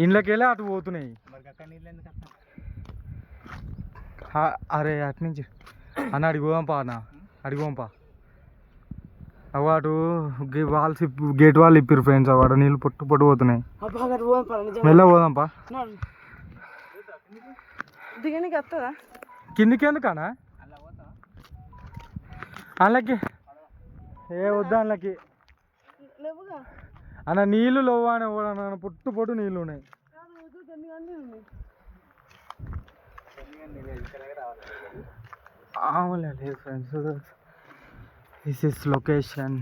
ఇంట్లోకి వెళ్ళి అటు పోతున్నాయి. అరే అటు నుంచి అన్న అడిగోంపా అన్న అడిగోంపా అవాడు వాల్స్ గేట్ వాళ్ళు ఇప్పారు ఫ్రెండ్స్. అవాడు నీళ్ళు పొట్టు పొట్టు పోతున్నాయి. మెల్ల పోదాంపా. కిందికి ఎందుకన్నా అందులోకి వద్దా అందులోకి అన్న నీళ్ళు లోవా అని అన్న పొట్టు పొట్టు నీళ్ళు ఉన్నాయి. లేదు ఫ్రెండ్స్, దిస్ ఇస్ లొకేషన్.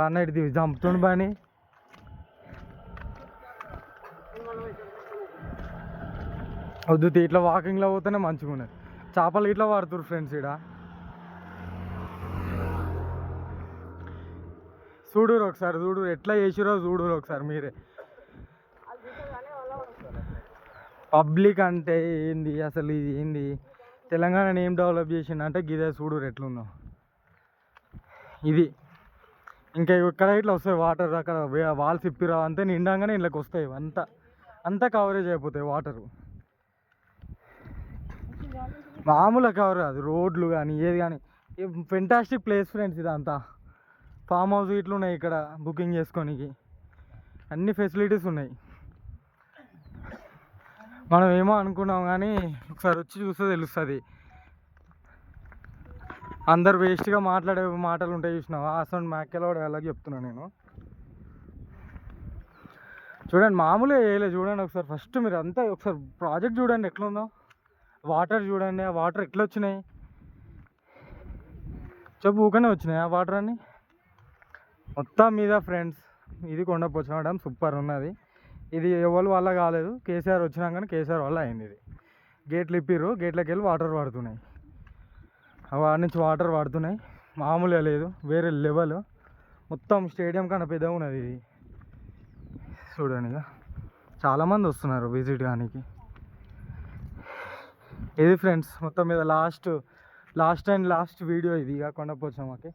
అన్న ఇది చంపుతుండు బాని. వద్దు ఇట్లా వాకింగ్లో పోతేనే మంచిగా ఉన్నది. చేపలు ఇట్లా పడుతురు ఫ్రెండ్స్. ఇక్కడ చూడురు ఒకసారి, చూడు ఎట్లా చేసిరో చూడురు ఒకసారి మీరే. పబ్లిక్ అంటే ఏంది అసలు, ఇది ఏంది తెలంగాణని ఏం డెవలప్ చేసిండు అంటే గిదే చూడురు ఎట్లుందో. ఇది ఇంకా ఇక్కడ ఇట్లా వస్తాయి వాటర్. అక్కడ వాల్స్ ఇప్పిరా అంతే నిండాగానే ఇళ్ళకి వస్తాయి. అంతా కవరేజ్ అయిపోతాయి వాటరు. మామూలుగా కవర్ కాదు, రోడ్లు కానీ ఏది కానీ. ఫెంటాస్టిక్ ప్లేస్ ఫ్రెండ్స్ ఇదంతా. ఫామ్ హౌస్ ఇట్లా ఉన్నాయి ఇక్కడ బుకింగ్ చేసుకోనికి. అన్ని ఫెసిలిటీస్ ఉన్నాయి. మనం ఏమో అనుకున్నాం కానీ ఒకసారి వచ్చి చూస్తే తెలుస్తుంది. అందరు వేస్ట్గా మాట్లాడే మాటలు ఉంటాయి చూసినావా, అసలు మ్యాకెలవాడు అలాగే చెప్తున్నాను నేను. చూడండి మామూలుగా వేయలేదు. చూడండి ఒకసారి ఫస్ట్ మీరు అంతా ఒకసారి ప్రాజెక్ట్ చూడండి ఎట్లా ఉందో. వాటర్ చూడండి, ఆ వాటర్ ఎట్లా వచ్చినాయి చెప్పు. ఊకనే వచ్చినాయి ఆ వాటర్ అన్నీ మొత్తం మీద ఫ్రెండ్స్. ఇది కొండపోచమ్మ సూపర్ ఉన్నది. ఇది ఎవరి వల్ల కాలేదు, కేసీఆర్ వచ్చినాక కానీ కేసీఆర్ వల్ల అయింది. ఇది గేట్లు ఇప్పిర్రు, గేట్లోకి వెళ్ళి వాటర్ పడుతున్నాయి. వాడి నుంచి వాటర్ పడుతున్నాయి. మామూలుగా లేదు, వేరే లెవెల్. మొత్తం స్టేడియం కన్నా పెద్దగా ఉన్నది ఇది. చూడండి ఇక చాలామంది వస్తున్నారు విజిట్ కానికి. ఇది ఫ్రెండ్స్ మొత్తం మీద లాస్ట్ వీడియో ఇది. ఇక కొండపోచమ్మకి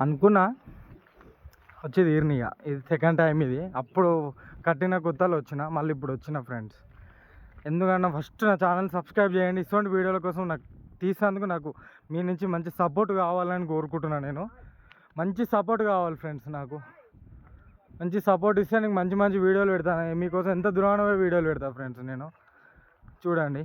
అనుకున్నా వచ్చి తీరినిగా. ఇది సెకండ్ టైం ఇది. అప్పుడు కట్టిన కొత్తలో వచ్చిన, మళ్ళీ ఇప్పుడు వచ్చిన ఫ్రెండ్స్. ఎందుకన్నా ఫస్ట్ నా ఛానల్ సబ్స్క్రైబ్ చేయండి. ఇటువంటి వీడియోల కోసం నాకు తీసేందుకు నాకు మీ నుంచి మంచి సపోర్ట్ కావాలని కోరుకుంటున్నాను. నేను మంచి సపోర్ట్ కావాలి ఫ్రెండ్స్. నాకు మంచి సపోర్ట్ ఇస్తే నీకు మంచి వీడియోలు పెడతాను. మీకోసం ఎంత దూరంగా వీడియోలు పెడతాను ఫ్రెండ్స్ నేను. చూడండి.